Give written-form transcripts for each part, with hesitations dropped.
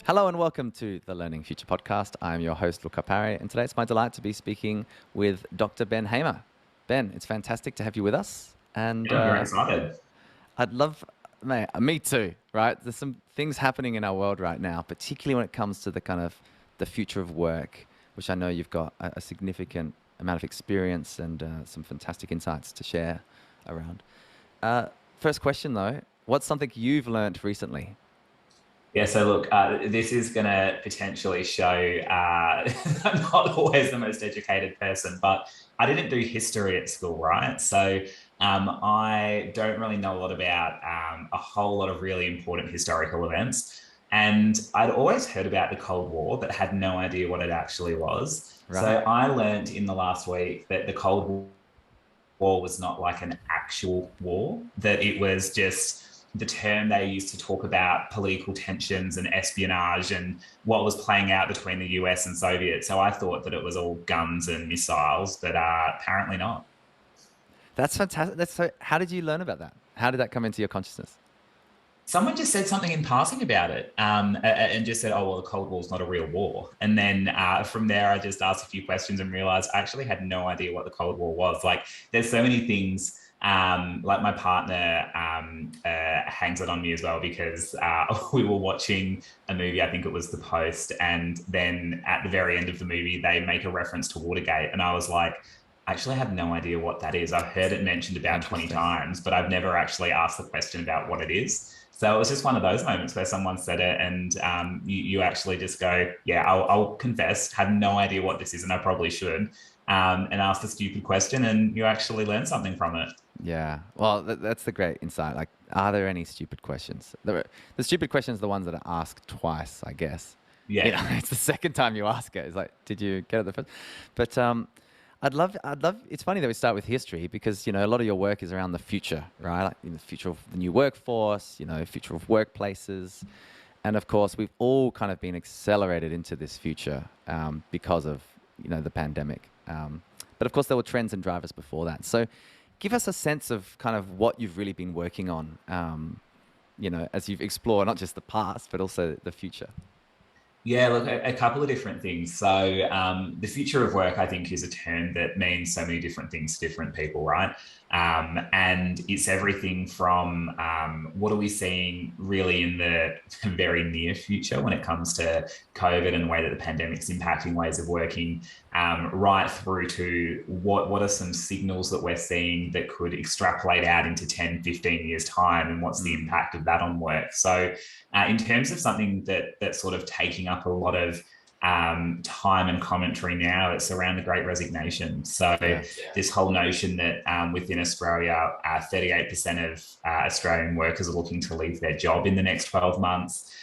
Hello and welcome to the Learning Future podcast. I'm your host, Luca Parry, and today it's my delight to be speaking with Dr. Ben Hamer. Ben, it's fantastic to have you with us. And Yeah, I'm very excited. I'd love, mate, me too, right? There's some things happening in our world right now, particularly when it comes to the kind of the future of work, which I know you've got a significant amount of experience and some fantastic insights to share around. First question though, what's something you've learned recently? Yeah, so look, this is going to potentially show I'm not always the most educated person, but I didn't do history at school, right? So I don't really know a lot about a whole lot of really important historical events. And I'd always heard about the Cold War, but had no idea what it actually was. So Right. I learned in the last week that the Cold War was not like an actual war, that it was just the term they used to talk about political tensions and espionage and what was playing out between the US and Soviet. So I thought that it was all guns and missiles, but apparently not. That's fantastic. That's so, how did you learn about that? How did that come into your consciousness? Someone just said something in passing about it and just said, oh, well, the Cold War is not a real war. And then from there, I just asked a few questions and realized I actually had no idea what the Cold War was. Like, there's so many things. Like my partner hangs it on me as well because we were watching a movie, I think it was The Post, and then at the very end of the movie, they make a reference to Watergate. And I was like, I actually have no idea what that is. I've heard it mentioned about 20 Interesting. times, but I've never actually asked the question about what it is. So it was just one of those moments where someone said it and you actually just go, yeah, I'll confess, have no idea what this is and I probably should, and ask the stupid question and you actually learn something from it. Yeah. Well, that's the great insight. Like, are there any stupid questions? The stupid questions are the ones that are asked twice, I guess. You know, Yeah. it's the second time you ask it. It's like, did you get it the first? But I'd love, it's funny that we start with history because, you know, a lot of your work is around the future, right? Like in the future of the new workforce, you know, future of workplaces. And of course, we've all kind of been accelerated into this future because of, you know, the pandemic. But of course, there were trends and drivers before that. So give us a sense of kind of what you've really been working on, you know, as you've explored not just the past, but also the future. Yeah, look, a couple of different things. So, the future of work, I think, is a term that means so many different things to different people, right? And it's everything from what are we seeing really in the very near future when it comes to COVID and the way that the pandemic's impacting ways of working, right through to what are some signals that we're seeing that could extrapolate out into 10, 15 years' time, and what's the Mm. impact of that on work. So, in terms of something that's sort of taking up a lot of time and commentary now, it's around the Great Resignation. So Yeah. this whole notion that within Australia, 38% of Australian workers are looking to leave their job in the next 12 months.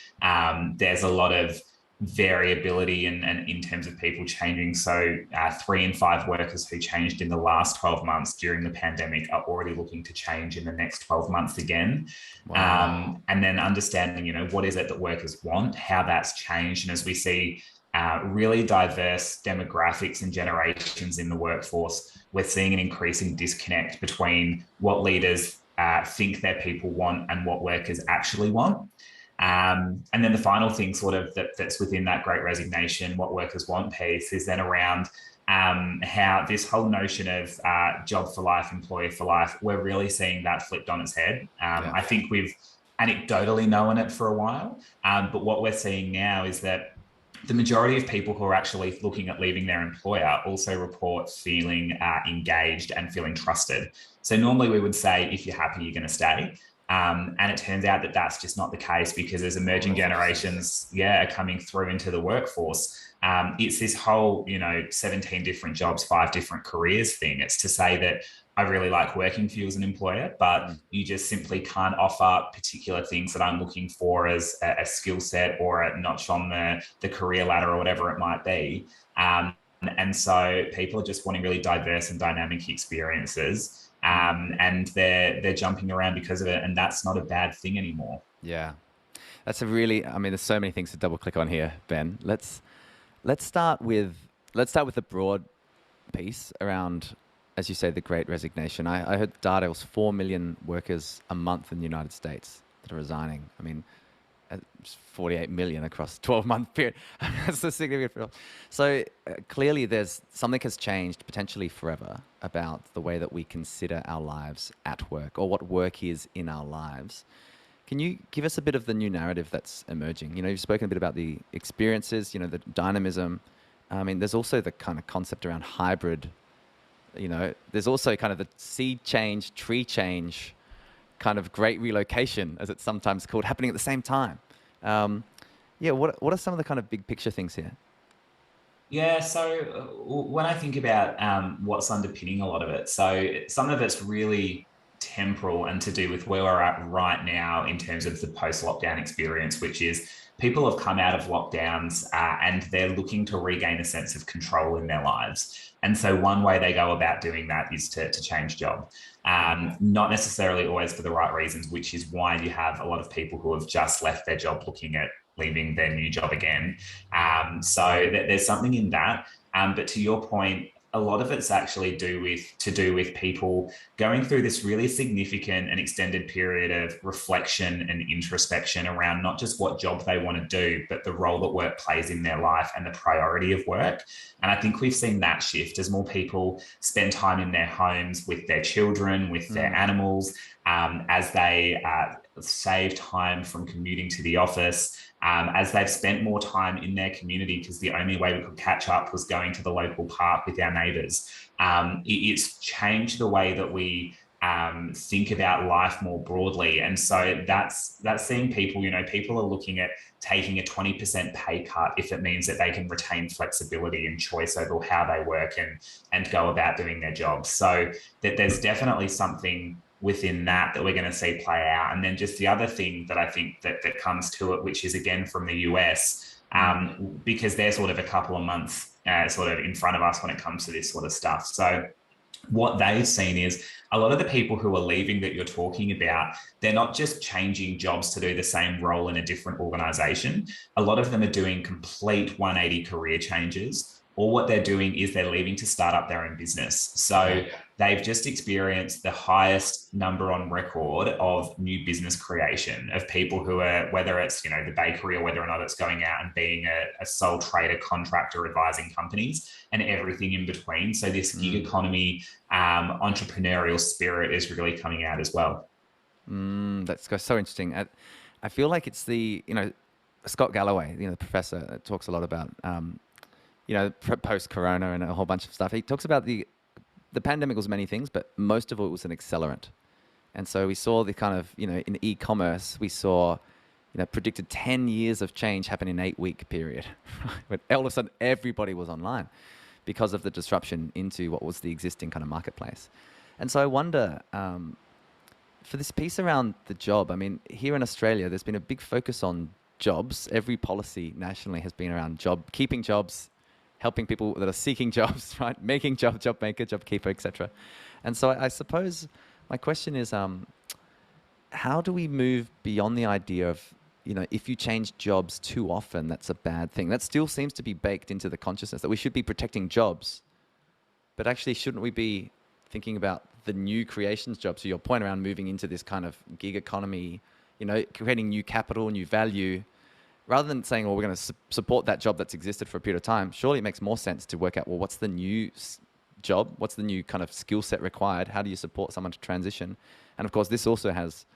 There's a lot of variability and in terms of people changing. So 3 in 5 workers who changed in the last 12 months during the pandemic are already looking to change in the next 12 months again. Wow. And then understanding, you know, what is it that workers want, how that's changed. And as we see really diverse demographics and generations in the workforce, we're seeing an increasing disconnect between what leaders think their people want and what workers actually want. And then the final thing, sort of that's within that Great Resignation, what workers want piece, is then around how this whole notion of job for life, employer for life, we're really seeing that flipped on its head. Yeah. I think we've anecdotally known it for a while, but what we're seeing now is that the majority of people who are actually looking at leaving their employer also report feeling engaged and feeling trusted. So normally we would say, if you're happy, you're going to stay. And it turns out that that's just not the case because as Oh, emerging that's interesting. generations, yeah, are coming through into the workforce, it's this whole, you know, 17 different jobs, 5 different careers thing. It's to say that I really like working for you as an employer, but Mm. you just simply can't offer particular things that I'm looking for as a skill set or a notch on the career ladder or whatever it might be. And so people are just wanting really diverse and dynamic experiences. Mm. And they're jumping around because of it, and that's not a bad thing anymore. Yeah. That's a really, I mean, there's so many things to double click on here, Ben. Let's start with the broad piece around, as you say, the Great Resignation. I heard data was 4 million workers a month in the United States that are resigning. I mean, it's 48 million across 12-month period. That's a significant. So clearly there's something has changed potentially forever about the way that we consider our lives at work or what work is in our lives. Can you give us a bit of the new narrative that's emerging? You know, you've spoken a bit about the experiences, you know, the dynamism. I mean, there's also the kind of concept around hybrid. You know, there's also kind of the seed change, tree change, kind of great relocation, as it's sometimes called, happening at the same time. Yeah, what are some of the kind of big picture things here? Yeah, so when I think about what's underpinning a lot of it, so some of it's really temporal and to do with where we're at right now in terms of the post-lockdown experience, which is people have come out of lockdowns and they're looking to regain a sense of control in their lives. And so one way they go about doing that is to change job. Not necessarily always for the right reasons, which is why you have a lot of people who have just left their job looking at leaving their new job again. So there's something in that. But to your point, a lot of it's actually to do with people going through this really significant and extended period of reflection and introspection around not just what job they want to do, but the role that work plays in their life and the priority of work. And I think we've seen that shift as more people spend time in their homes with their children, with their animals, as they save time from commuting to the office, as they've spent more time in their community because the only way we could catch up was going to the local park with our neighbours. It's changed the way that we think about life more broadly. And so that's seeing people, you know, people are looking at taking a 20% pay cut if it means that they can retain flexibility and choice over how they work and go about doing their jobs. So that there's definitely something within that we're going to see play out. And then just the other thing that I think that comes to it, which is again from the US, because they're sort of a couple of months sort of in front of us when it comes to this sort of stuff. So what they've seen is a lot of the people who are leaving that you're talking about, they're not just changing jobs to do the same role in a different organization. A lot of them are doing complete 180 career changes. Or what they're doing is they're leaving to start up their own business. So they've just experienced the highest number on record of new business creation of people who are, whether it's, you know, the bakery or whether or not it's going out and being a sole trader, contractor, advising companies and everything in between. So this gig economy, entrepreneurial spirit is really coming out as well. That's so interesting. I feel like it's the, you know, Scott Galloway, you know, the professor that talks a lot about, you know, post-corona and a whole bunch of stuff. He talks about the pandemic was many things, but most of it was an accelerant. And so we saw the kind of, you know, in e-commerce, we saw, you know, predicted 10 years of change happen in an 8-week period. But all of a sudden, everybody was online because of the disruption into what was the existing kind of marketplace. And so I wonder, for this piece around the job, I mean, here in Australia, there's been a big focus on jobs. Every policy nationally has been around keeping jobs, helping people that are seeking jobs, right? Making job maker, job keeper, etc. And so I suppose my question is, how do we move beyond the idea of, you know, if you change jobs too often, that's a bad thing. That still seems to be baked into the consciousness that we should be protecting jobs. But actually, shouldn't we be thinking about the new creations jobs? So your point around moving into this kind of gig economy, you know, creating new capital, new value, rather than saying, well, we're going to support that job that's existed for a period of time. Surely it makes more sense to work out, well, what's the new job? What's the new kind of skill set required? How do you support someone to transition? And of course, this also has,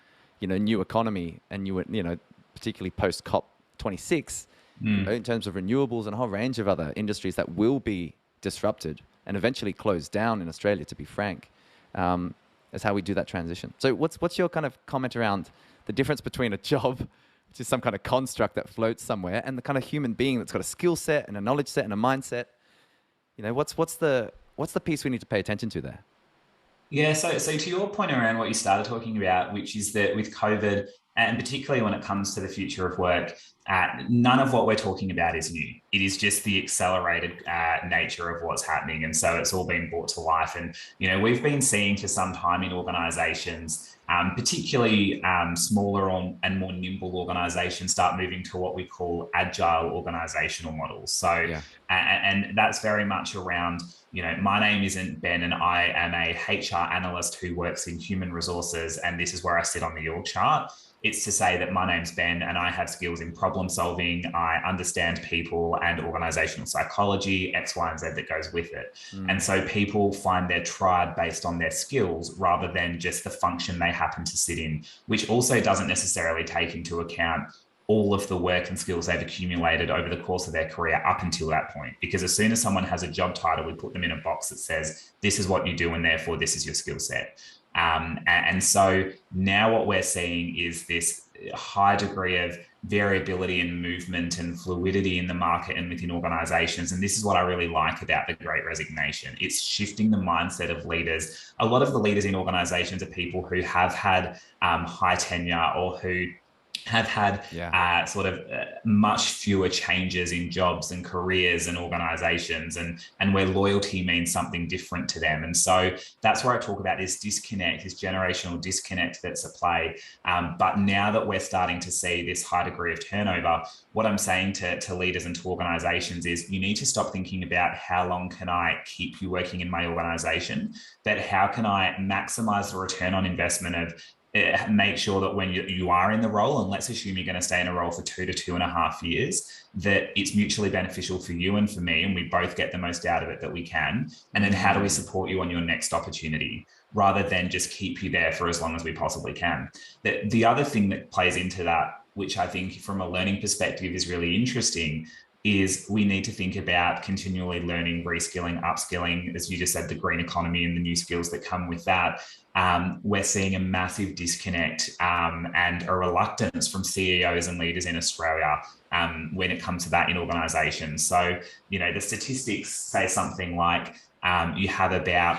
you know, new economy and new, you know, particularly post COP26, you know, in terms of renewables and a whole range of other industries that will be disrupted and eventually closed down in Australia, to be frank, as how we do that transition. So what's your kind of comment around the difference between a job, which is some kind of construct that floats somewhere, and the kind of human being that's got a skill set and a knowledge set and a mindset? You know, what's the piece we need to pay attention to there? Yeah, so to your point around what you started talking about, which is that with COVID, and particularly when it comes to the future of work, none of what we're talking about is new. It is just the accelerated nature of what's happening. And so it's all been brought to life. And, you know, we've been seeing for some time in organizations particularly smaller and more nimble organizations start moving to what we call agile organizational models. So, Yeah. and that's very much around, my name isn't Ben and I am a HR analyst who works in human resources, and this is where I sit on the org chart. It's to say that my name's Ben and I have skills in problem solving. I understand people and organizational psychology, X, Y, and Z that goes with it. And so people find their tribe based on their skills rather than just the function they happen to sit in, which also doesn't necessarily take into account all of the work and skills they've accumulated over the course of their career up until that point. Because as soon as someone has a job title, we put them in a box that says, this is what you do, and therefore this is your skill set. And so now what we're seeing is this high degree of variability and movement and fluidity in the market and within organizations. And this is what I really like about the Great Resignation. It's shifting the mindset of leaders. A lot of the leaders in organizations are people who have had high tenure or who have had much fewer changes in jobs and careers and organizations, and where loyalty means something different to them. And so that's where I talk about this disconnect, this generational disconnect that's at play. But now that we're starting to see this high degree of turnover, what I'm saying to leaders and to organizations is you need to stop thinking about how long can I keep you working in my organization, but how can I maximize the return on investment of make sure that when you are in the role, and let's assume you're going to stay in a role for 2 to 2.5 years, that it's mutually beneficial for you and for me, and we both get the most out of it that we can. And then how do we support you on your next opportunity rather than just keep you there for as long as we possibly can? The other thing that plays into that, which I think from a learning perspective is really interesting, is we need to think about continually learning, reskilling, upskilling, as you just said, the green economy and the new skills that come with that. We're seeing a massive disconnect and a reluctance from CEOs and leaders in Australia when it comes to that in organizations. So, the statistics say something like you have about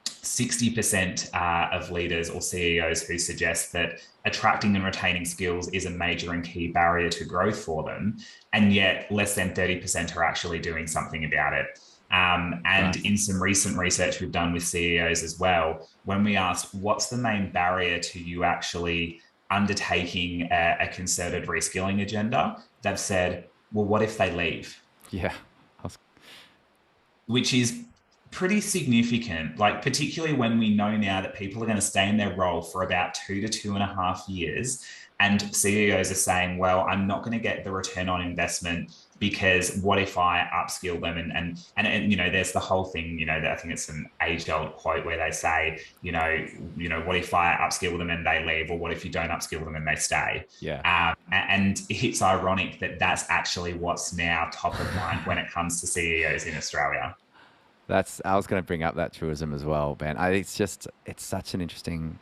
60% of leaders or CEOs who suggest that attracting and retaining skills is a major and key barrier to growth for them. And yet less than 30% are actually doing something about it. In some recent research we've done with CEOs as well, when we asked what's the main barrier to you actually undertaking a concerted reskilling agenda, they've said, well, what if they leave? Yeah. Which is pretty significant, particularly when we know now that people are going to stay in their role for about 2 to 2.5 years. And CEOs are saying, well, I'm not going to get the return on investment because what if I upskill them? And there's the whole thing, that I think it's an age-old quote where they say, what if I upskill them and they leave? Or what if you don't upskill them and they stay? Yeah. And it's ironic that that's actually what's now top of mind when it comes to CEOs in Australia. I was going to bring up that truism as well, Ben. It's such an interesting,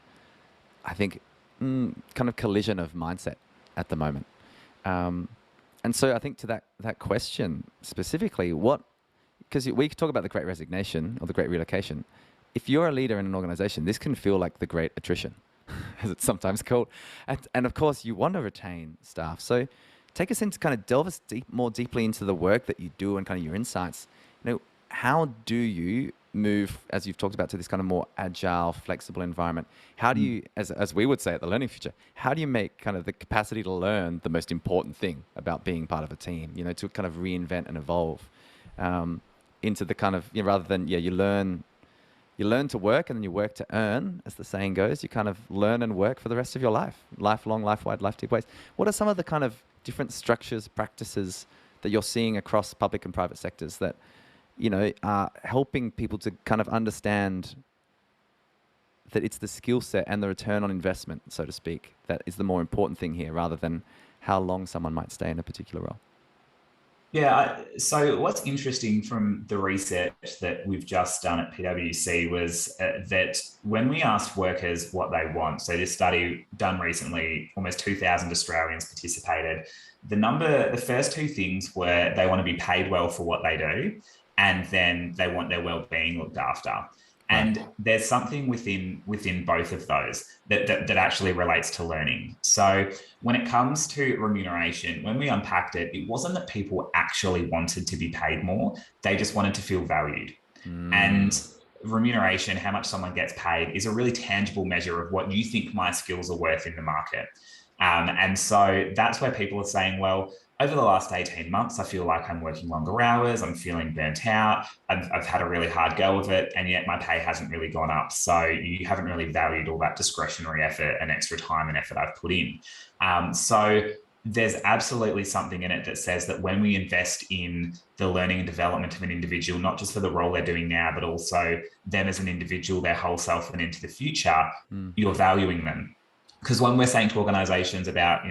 I think, kind of collision of mindset at the moment. And so I think to that question specifically, because we could talk about the Great Resignation or the Great Relocation. If you're a leader in an organization, this can feel like the Great Attrition, as it's sometimes called. And of course, you want to retain staff. So take us into kind of delve us more deeply into the work that you do and kind of your insights. How do you move, as you've talked about, to this kind of more agile, flexible environment? How do you, as we would say at the Learning Future, how do you make kind of the capacity to learn the most important thing about being part of a team, to kind of reinvent and evolve into the kind of, rather than, you learn to work and then you work to earn, as the saying goes, you kind of learn and work for the rest of your life, lifelong, life-wide, life deep ways. What are some of the kind of different structures, practices that you're seeing across public and private sectors that, are helping people to kind of understand that it's the skill set and the return on investment, so to speak, that is the more important thing here, rather than how long someone might stay in a particular role? Yeah, so what's interesting from the research that we've just done at PwC was that when we asked workers what they want, so this study done recently, almost 2,000 Australians participated. The first two things were they want to be paid well for what they do, and then they want their well-being looked after. And there's something within both of those that actually relates to learning. So when it comes to remuneration, when we unpacked it, it wasn't that people actually wanted to be paid more. They just wanted to feel valued. And remuneration, how much someone gets paid, is a really tangible measure of what you think my skills are worth in the market. And so that's where people are saying, well, over the last 18 months, I feel like I'm working longer hours, I'm feeling burnt out, I've had a really hard go of it, and yet my pay hasn't really gone up. So you haven't really valued all that discretionary effort and extra time and effort I've put in. So there's absolutely something in it that says that when we invest in the learning and development of an individual, not just for the role they're doing now, but also them as an individual, their whole self and into the future, you're valuing them. Because when we're saying to organizations about,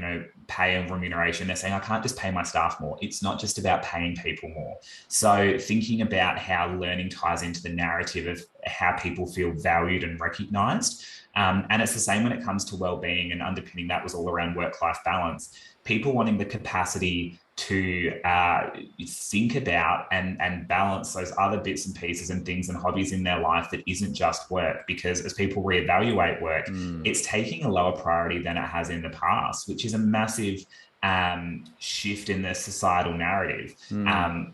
pay and remuneration, they're saying, I can't just pay my staff more. It's not just about paying people more. So thinking about how learning ties into the narrative of how people feel valued and recognized. And it's the same when it comes to well-being, and underpinning that was all around work-life balance. People wanting the capacity to think about and balance those other bits and pieces and things and hobbies in their life that isn't just work. Because as people reevaluate work, it's taking a lower priority than it has in the past, which is a massive shift in the societal narrative.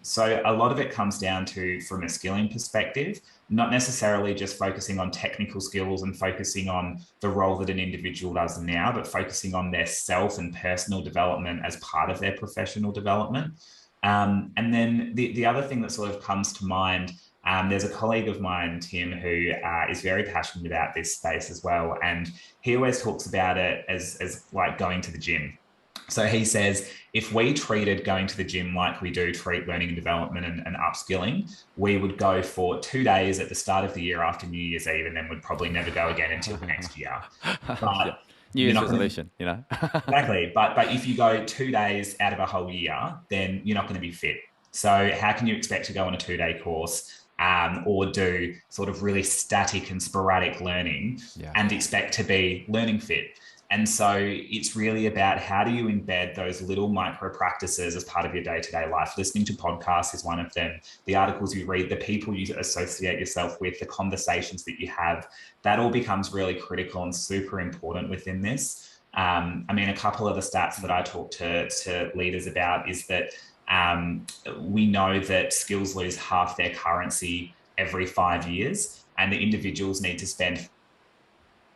So a lot of it comes down to, from a skilling perspective, not necessarily just focusing on technical skills and focusing on the role that an individual does now, but focusing on their self and personal development as part of their professional development. And then the other thing that sort of comes to mind, there's a colleague of mine, Tim, who is very passionate about this space as well. And he always talks about it as like going to the gym. So he says, if we treated going to the gym like we do treat learning and development and upskilling, we would go for 2 days at the start of the year after New Year's Eve, and then would probably never go again until the next year. But New Year's resolution, Exactly. But if you go 2 days out of a whole year, then you're not going to be fit. So how can you expect to go on a 2-day course or do sort of really static and sporadic learning and expect to be learning fit? And so it's really about, how do you embed those little micro practices as part of your day-to-day life? Listening to podcasts is one of them. The articles you read, the people you associate yourself with, the conversations that you have, that all becomes really critical and super important within this. A couple of the stats that I talk to leaders about is that we know that skills lose half their currency every 5 years, and the individuals need to spend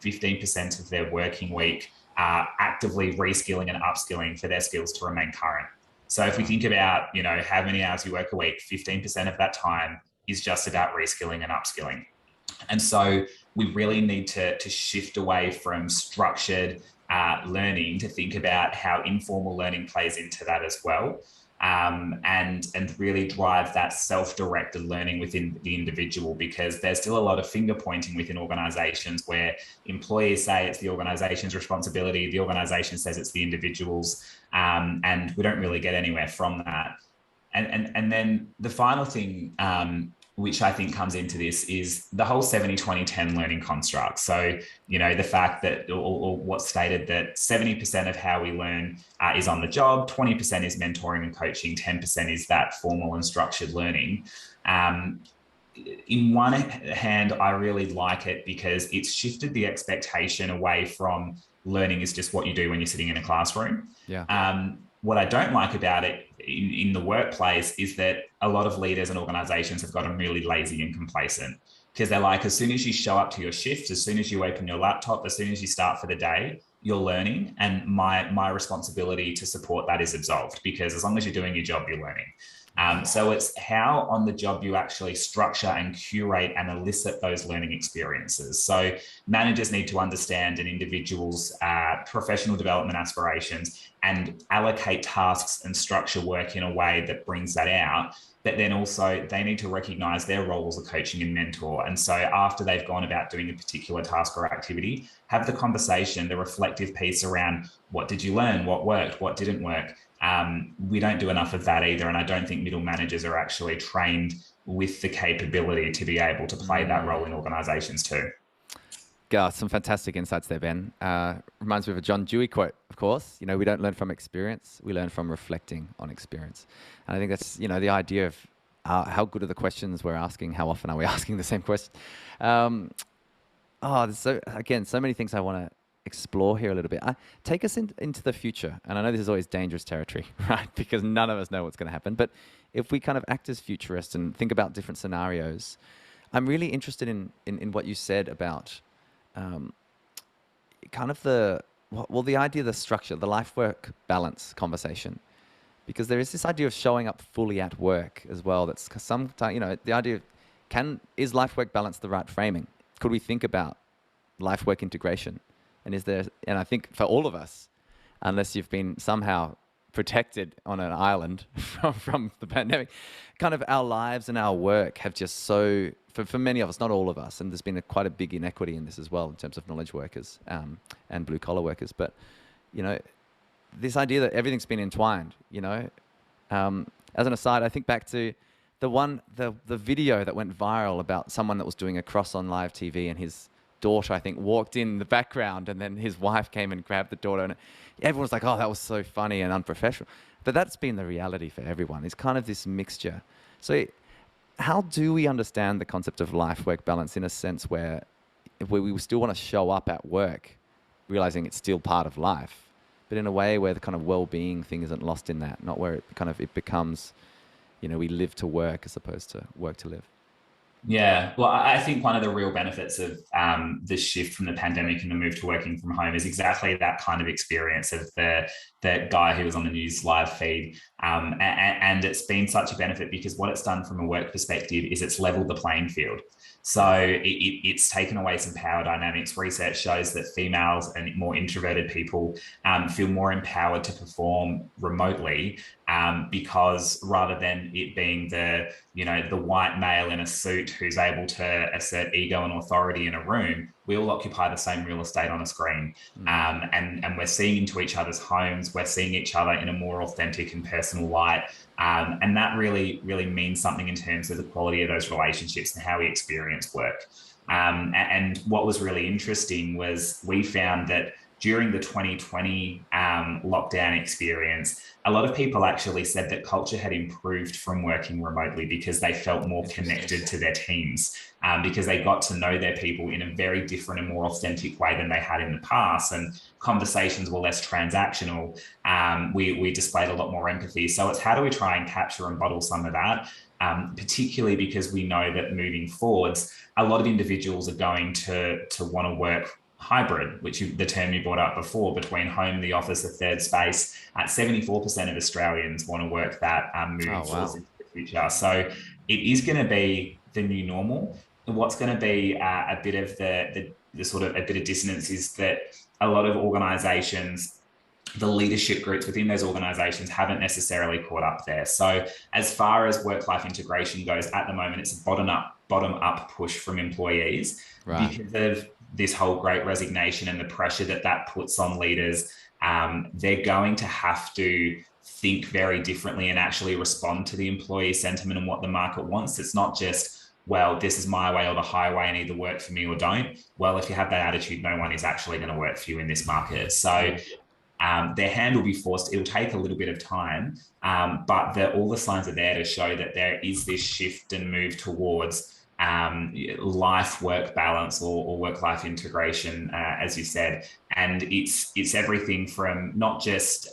15% of their working week actively reskilling and upskilling for their skills to remain current. So if we think about, how many hours you work a week, 15% of that time is just about reskilling and upskilling. And so we really need to shift away from structured learning to think about how informal learning plays into that as well. And really drive that self-directed learning within the individual, because there's still a lot of finger pointing within organizations where employees say it's the organization's responsibility, the organization says it's the individual's, and we don't really get anywhere from that. And then the final thing, which I think comes into this, is the whole 70-20-10 learning construct. So, the fact that, or what's stated, that 70% of how we learn is on the job, 20% is mentoring and coaching, 10% is that formal and structured learning. In one hand, I really like it because it's shifted the expectation away from learning is just what you do when you're sitting in a classroom. What I don't like about it in the workplace is that a lot of leaders and organizations have gotten really lazy and complacent, because they're like, as soon as you show up to your shift, as soon as you open your laptop, as soon as you start for the day, you're learning. And my responsibility to support that is absolved, because as long as you're doing your job, you're learning. So it's how on the job you actually structure and curate and elicit those learning experiences. So managers need to understand an individual's professional development aspirations and allocate tasks and structure work in a way that brings that out. But then also they need to recognize their role as a coaching and mentor. And so after they've gone about doing a particular task or activity, have the conversation, the reflective piece around, what did you learn? What worked? What didn't work? We don't do enough of that either. And I don't think middle managers are actually trained with the capability to be able to play that role in organizations too. God, some fantastic insights there, Ben. Reminds me of a John Dewey quote, of course. We don't learn from experience, we learn from reflecting on experience. And I think that's, the idea of how good are the questions we're asking, how often are we asking the same question? There's so many things I want to explore here a little bit. Take us into the future. And I know this is always dangerous territory, right? Because none of us know what's going to happen. But if we kind of act as futurists and think about different scenarios, I'm really interested in what you said about um, kind of the, well, the idea, the structure, the life-work balance conversation. Because there is this idea of showing up fully at work as well. That's sometimes, the idea of is life-work balance the right framing? Could we think about life-work integration? And I think for all of us, unless you've been somehow protected on an island from the pandemic, kind of our lives and our work have just for many of us, not all of us, and there's been quite a big inequity in this as well in terms of knowledge workers and blue collar workers. But, this idea that everything's been entwined, as an aside, I think back to the video that went viral about someone that was doing a cross on live TV, and his daughter, I think, walked in the background, and then his wife came and grabbed the daughter, and everyone was like, oh, that was so funny and unprofessional. But that's been the reality for everyone. It's kind of this mixture. So how do we understand the concept of life-work balance in a sense where we still want to show up at work, realizing it's still part of life, but in a way where the kind of well-being thing isn't lost in that, not where it becomes, we live to work as opposed to work to live? Yeah, well, I think one of the real benefits of the shift from the pandemic and the move to working from home is exactly that kind of experience of the guy who was on the news live feed. And it's been such a benefit because what it's done from a work perspective is it's leveled the playing field. So it's taken away some power dynamics. Research shows that females and more introverted people feel more empowered to perform remotely because rather than it being the white male in a suit who's able to assert ego and authority in a room, we all occupy the same real estate on a screen. And we're seeing into each other's homes, we're seeing each other in a more authentic and personal light. And that really, really means something in terms of the quality of those relationships and how we experience work. And what was really interesting was we found that during the 2020 lockdown experience, a lot of people actually said that culture had improved from working remotely because they felt more connected to their teams, because they got to know their people in a very different and more authentic way than they had in the past. And conversations were less transactional. We displayed a lot more empathy. So it's how do we try and capture and bottle some of that, particularly because we know that moving forwards, a lot of individuals are going to want to work hybrid, the term you brought up before, between home, the office, a third space. 74% of Australians want to work that moving forward into the future. So it is going to be the new normal. What's going to be a bit of the sort of a bit of dissonance is that a lot of organisations, the leadership groups within those organisations haven't necessarily caught up there. So as far as work-life integration goes, at the moment, it's a bottom-up push from employees because of this whole great resignation and the pressure that puts on leaders. They're going to have to think very differently and actually respond to the employee sentiment and what the market wants. It's not just, well, this is my way or the highway and either work for me or don't. Well, if you have that attitude, no one is actually going to work for you in this market. So their hand will be forced. It'll take a little bit of time, but all the signs are there to show that there is this shift and move towards life-work balance or work-life integration, as you said. And it's everything from not just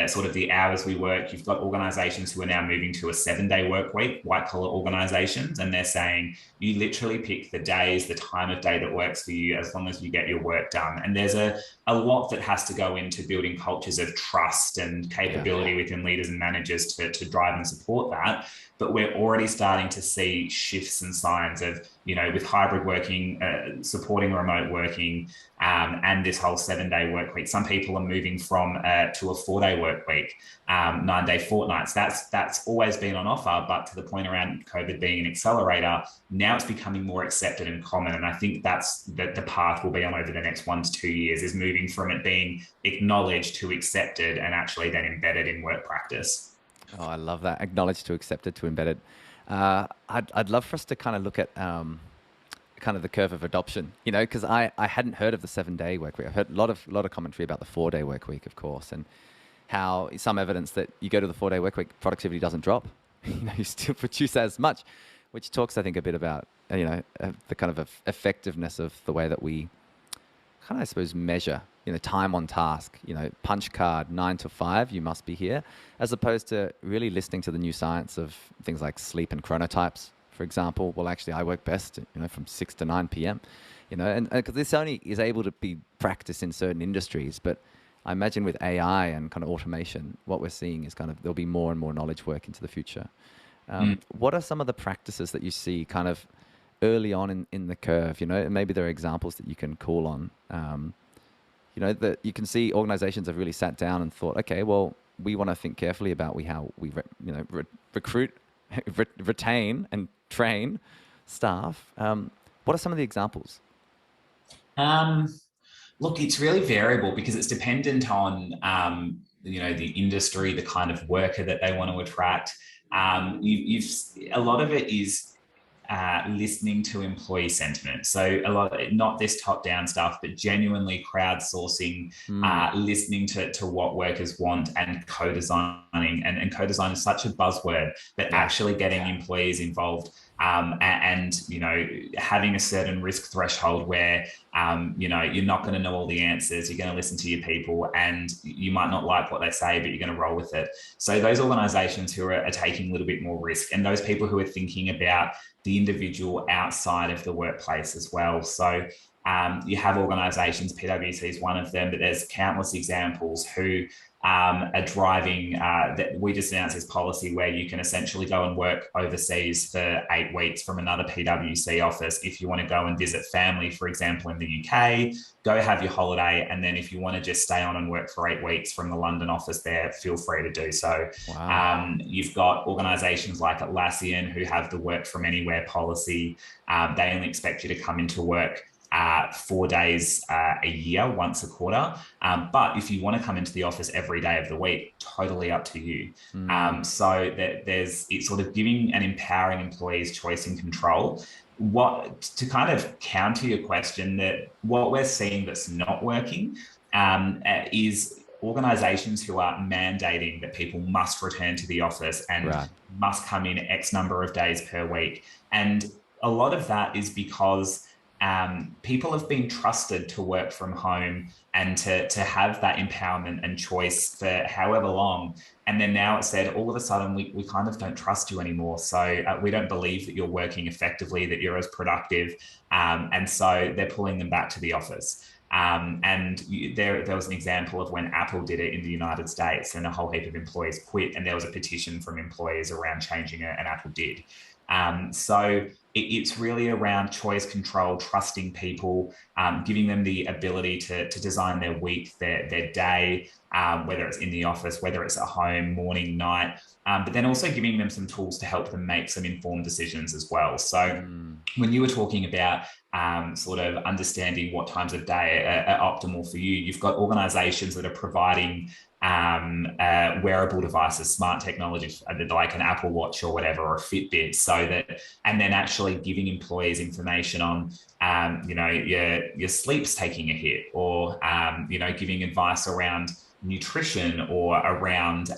sort of the hours we work. You've got organisations who are now moving to a 7-day work week, white-collar organisations, and they're saying you literally pick the days, the time of day that works for you as long as you get your work done. And there's a lot that has to go into building cultures of trust and capability within leaders and managers to drive and support that. But we're already starting to see shifts and signs of, with hybrid working, supporting remote working, and this whole 7-day work week. Some people are moving from to a 4-day work week, 9-day fortnights. That's always been on offer, but to the point around COVID being an accelerator, now it's becoming more accepted and common. And I think that's the path we'll be on over the next 1 to 2 years, is moving from it being acknowledged to accepted and actually then embedded in work practice. Oh, I love that. Acknowledged to accepted to embedded. I'd love for us to kind of look at kind of the curve of adoption, because I hadn't heard of the 7-day work week. I've heard a lot of commentary about the 4-day work week, of course, and how some evidence that you go to the 4-day work week, productivity doesn't drop. You still produce as much, which talks, I think, a bit about, the kind of effectiveness of the way that we kind of, I suppose, measure, time on task, punch card, 9 to 5, you must be here, as opposed to really listening to the new science of things like sleep and chronotypes, for example, well, actually, I work best, from 6 to 9 p.m., and because this only is able to be practiced in certain industries. But I imagine with AI and kind of automation, what we're seeing is kind of there'll be more and more knowledge work into the future. What are some of the practices that you see kind of early on in the curve? And maybe there are examples that you can call on. That you can see organizations have really sat down and thought, okay, well, we want to think carefully about how we recruit, retain, and train staff. What are some of the examples? Look, it's really variable because it's dependent on the industry, the kind of worker that they want to attract. A lot of it is listening to employee sentiment. So a lot of, not this top-down stuff, but genuinely crowdsourcing, listening to what workers want, and co-designing. And co-design is such a buzzword, but actually getting employees involved. And having a certain risk threshold where you're not going to know all the answers. You're going to listen to your people, and you might not like what they say, but you're going to roll with it. So those organizations who are taking a little bit more risk, and those people who are thinking about the individual outside of the workplace as well. So you have organizations, PwC is one of them, but there's countless examples who are driving that we just announced this policy where you can essentially go and work overseas for 8 weeks from another PwC office. If you want to go and visit family, for example, in the UK, go have your holiday. And then if you want to just stay on and work for 8 weeks from the London office there, feel free to do so. Wow. You've got organizations like Atlassian who have the work from anywhere policy. They only expect you to come into work 4 days a year, once a quarter. But if you want to come into the office every day of the week, totally up to you. So that it's sort of giving and empowering employees choice and control. What to kind of counter your question, that what we're seeing that's not working is organizations who are mandating that people must return to the office and must come in X number of days per week. And a lot of that is because people have been trusted to work from home and to have that empowerment and choice for however long. And then now it's said, all of a sudden, we kind of don't trust you anymore. So we don't believe that you're working effectively, that you're as productive. And so they're pulling them back to the office. And there was an example of when Apple did it in the United States, and a whole heap of employees quit, and there was a petition from employees around changing it, and Apple did. So it's really around choice, control, trusting people, giving them the ability to design their week, their day, whether it's in the office, whether it's at home, morning, night, but then also giving them some tools to help them make some informed decisions as well. So when you were talking about sort of understanding what times of day are optimal for you, you've got organizations that are providing wearable devices, smart technology, like an Apple Watch or whatever, or a Fitbit, and then actually giving employees information on, your sleep's taking a hit, or, giving advice around nutrition or around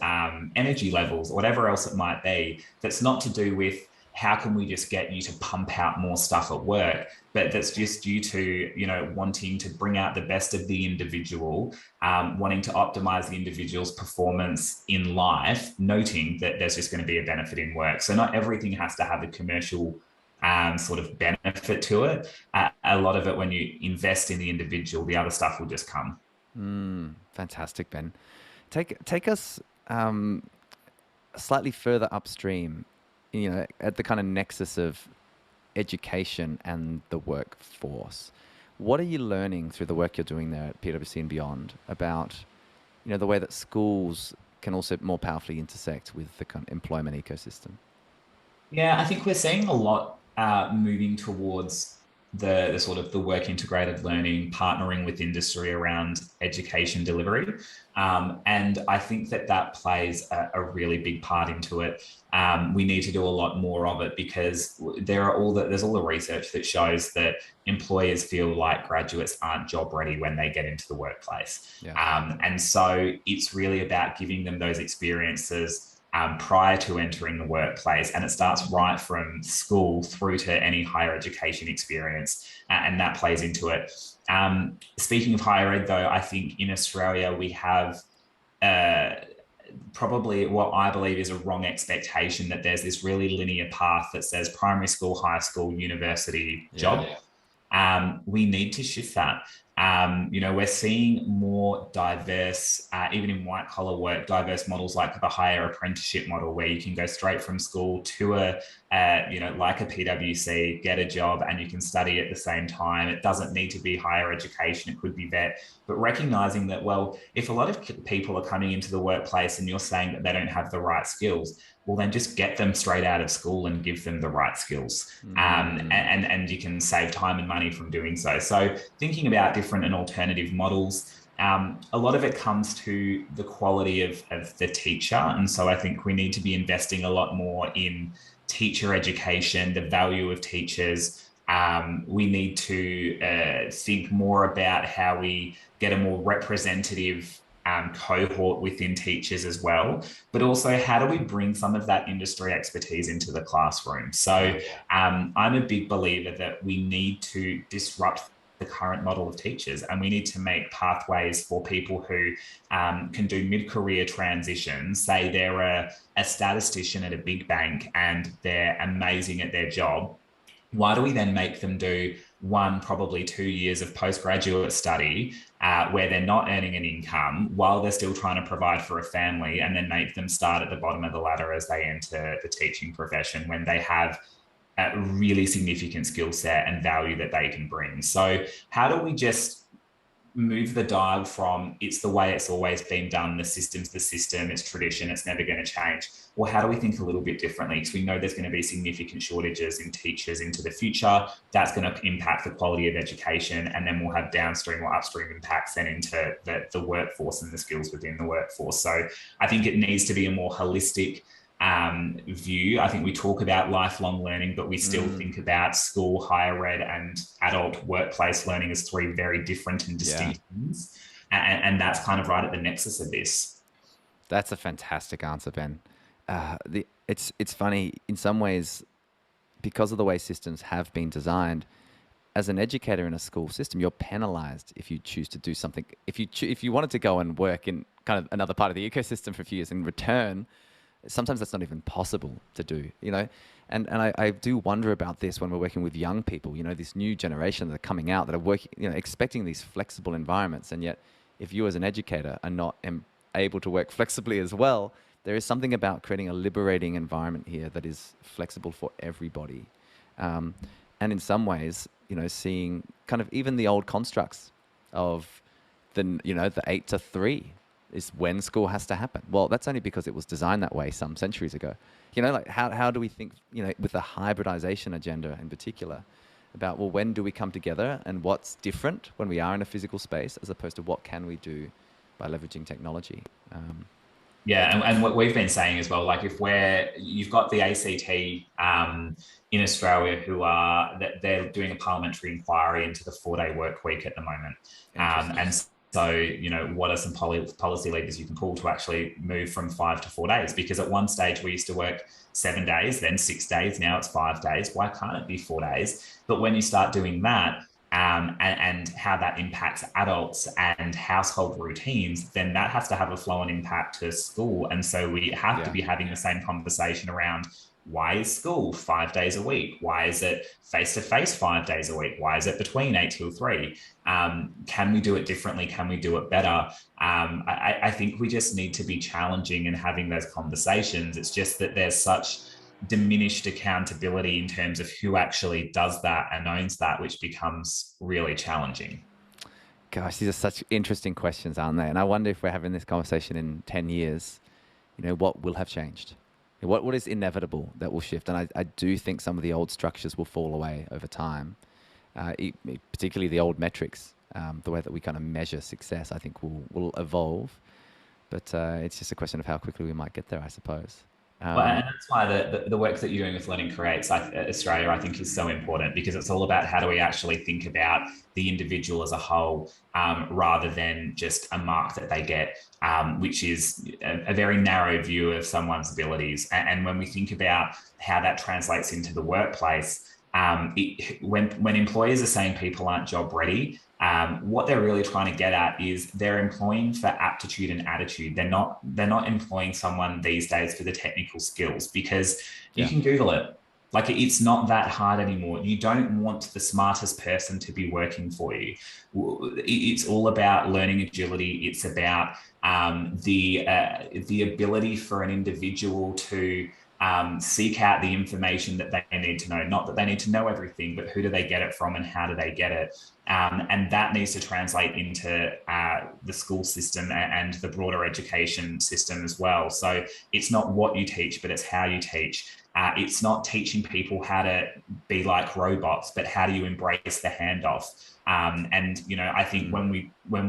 energy levels, or whatever else it might be, that's not to do with how can we just get you to pump out more stuff at work, but that's just due to, wanting to bring out the best of the individual, wanting to optimize the individual's performance in life, noting that there's just going to be a benefit in work. So not everything has to have a commercial sort of benefit to it. A lot of it, when you invest in the individual, the other stuff will just come. Fantastic, Ben. Take us slightly further upstream, at the kind of nexus of education and the workforce. What are you learning through the work you're doing there at PwC and beyond about, the way that schools can also more powerfully intersect with the kind of employment ecosystem? Yeah, I think we're seeing a lot moving towards the sort of the work integrated learning, partnering with industry around education delivery. And I think that plays a really big part into it. We need to do a lot more of it, because there's all the research that shows that employers feel like graduates aren't job ready when they get into the workplace. And so it's really about giving them those experiences prior to entering the workplace. And it starts right from school through to any higher education experience. And that plays into it. Speaking of higher ed, though, I think in Australia we have probably what I believe is a wrong expectation that there's this really linear path that says primary school, high school, university, job. We need to shift that. We're seeing more diverse, even in white collar work, diverse models like the higher apprenticeship model, where you can go straight from school to like a PwC, get a job, and you can study at the same time. It doesn't need to be higher education. It could be vet, but recognizing that, well, if a lot of people are coming into the workplace and you're saying that they don't have the right skills, well, then just get them straight out of school and give them the right skills. And you can save time and money from doing so. So thinking about different and alternative models, a lot of it comes to the quality of the teacher. And so I think we need to be investing a lot more in teacher education, the value of teachers. We need to think more about how we get a more representative cohort within teachers as well, but also how do we bring some of that industry expertise into the classroom? So I'm a big believer that we need to disrupt the current model of teachers, and we need to make pathways for people who can do mid-career transitions. Say they're a statistician at a big bank and they're amazing at their job. Why do we then make them do probably 2 years of postgraduate study where they're not earning an income while they're still trying to provide for a family, and then make them start at the bottom of the ladder as they enter the teaching profession when they have a really significant skill set and value that they can bring? So how do we just move the dial from it's the way it's always been done, the system's the system, it's tradition, it's never going to change? Well, how do we think a little bit differently? Because we know there's going to be significant shortages in teachers into the future. That's going to impact the quality of education, and then we'll have downstream or upstream impacts then into the workforce and the skills within the workforce. So I think it needs to be a more holistic view. I think we talk about lifelong learning, but we still think about school, higher ed, and adult workplace learning as three very different and distinct things. And that's kind of right at the nexus of this. That's a fantastic answer, Ben. It's funny in some ways, because of the way systems have been designed. As an educator in a school system, you're penalized if you choose to do something. If you wanted to go and work in kind of another part of the ecosystem for a few years in return, sometimes that's not even possible to do, and I do wonder about this when we're working with young people, this new generation that are coming out that are working, expecting these flexible environments. And yet if you as an educator are not able to work flexibly as well, there is something about creating a liberating environment here that is flexible for everybody. And in some ways, seeing kind of even the old constructs of the 8 to 3 is when school has to happen. Well, that's only because it was designed that way some centuries ago. Like how do we think, with the hybridization agenda in particular, about, well, when do we come together and what's different when we are in a physical space as opposed to what can we do by leveraging technology? And what we've been saying as well, like you've got the ACT in Australia they're doing a parliamentary inquiry into the 4-day work week at the moment. And so, what are some policy levers you can pull to actually move from 5 to 4 days? Because at one stage we used to work 7 days, then 6 days, now it's 5 days. Why can't it be 4 days? But when you start doing that, and how that impacts adults and household routines, then that has to have a flow-on impact to school. And so we have to be having the same conversation around, why is school 5 days a week? Why is it face-to-face 5 days a week? Why is it between 8 till 3? Can we do it differently? Can we do it better? I think we just need to be challenging and having those conversations. It's just that there's such diminished accountability in terms of who actually does that and owns that, which becomes really challenging. Gosh, these are such interesting questions, aren't they? And I wonder if we're having this conversation in 10 years, what will have changed? What is inevitable that will shift? And I do think some of the old structures will fall away over time, particularly the old metrics, the way that we kind of measure success, I think will evolve. But it's just a question of how quickly we might get there, I suppose. And that's why the work that you're doing with Learning Creates Australia, I think, is so important, because it's all about how do we actually think about the individual as a whole, rather than just a mark that they get, which is a very narrow view of someone's abilities. And when we think about how that translates into the workplace, when employers are saying people aren't job ready, what they're really trying to get at is they're employing for aptitude and attitude. They're not employing someone these days for the technical skills, because you can Google it. Like, it's not that hard anymore. You don't want the smartest person to be working for you. It's all about learning agility. It's about the ability for an individual to seek out the information that they need to know. Not that they need to know everything, but who do they get it from and how do they get it? And that needs to translate into the school system and the broader education system as well. So it's not what you teach, but it's how you teach. It's not teaching people how to be like robots, but how do you embrace the handoff? And I think when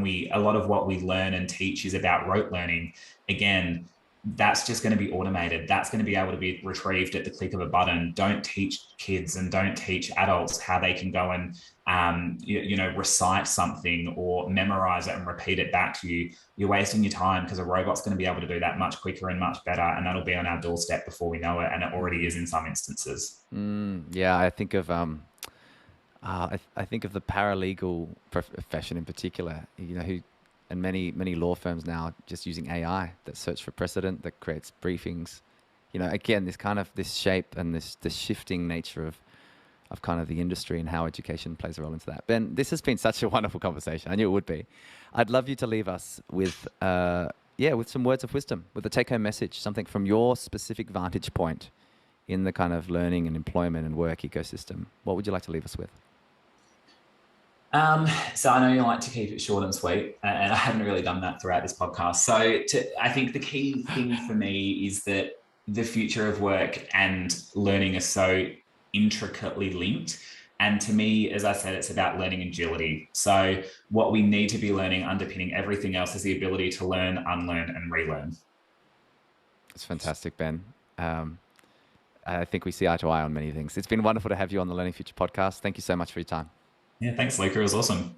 we a lot of what we learn and teach is about rote learning. Again, that's just going to be automated. That's going to be able to be retrieved at the click of a button. Don't teach kids and don't teach adults how they can go and recite something or memorize it and repeat it back to you. You're wasting your time, because a robot's going to be able to do that much quicker and much better, and that'll be on our doorstep before we know it, and it already is in some instances. Yeah, I think of I think of the paralegal profession in particular. Who and many law firms now just using AI that search for precedent, that creates briefings. Again, this shape and this shifting nature of kind of the industry and how education plays a role into that. Ben, this has been such a wonderful conversation. I knew it would be. I'd love you to leave us with with some words of wisdom, with a take-home message, something from your specific vantage point in the kind of learning and employment and work ecosystem. What would you like to leave us with? So I know you like to keep it short and sweet, and I haven't really done that throughout this podcast. So I think the key thing for me is that the future of work and learning are so intricately linked. And to me, as I said, it's about learning agility. So what we need to be learning, underpinning everything else, is the ability to learn, unlearn, and relearn. It's fantastic, Ben. I think we see eye to eye on many things. It's been wonderful to have you on the Learning Future podcast. Thank you so much for your time. Yeah, thanks, Luca. It was awesome.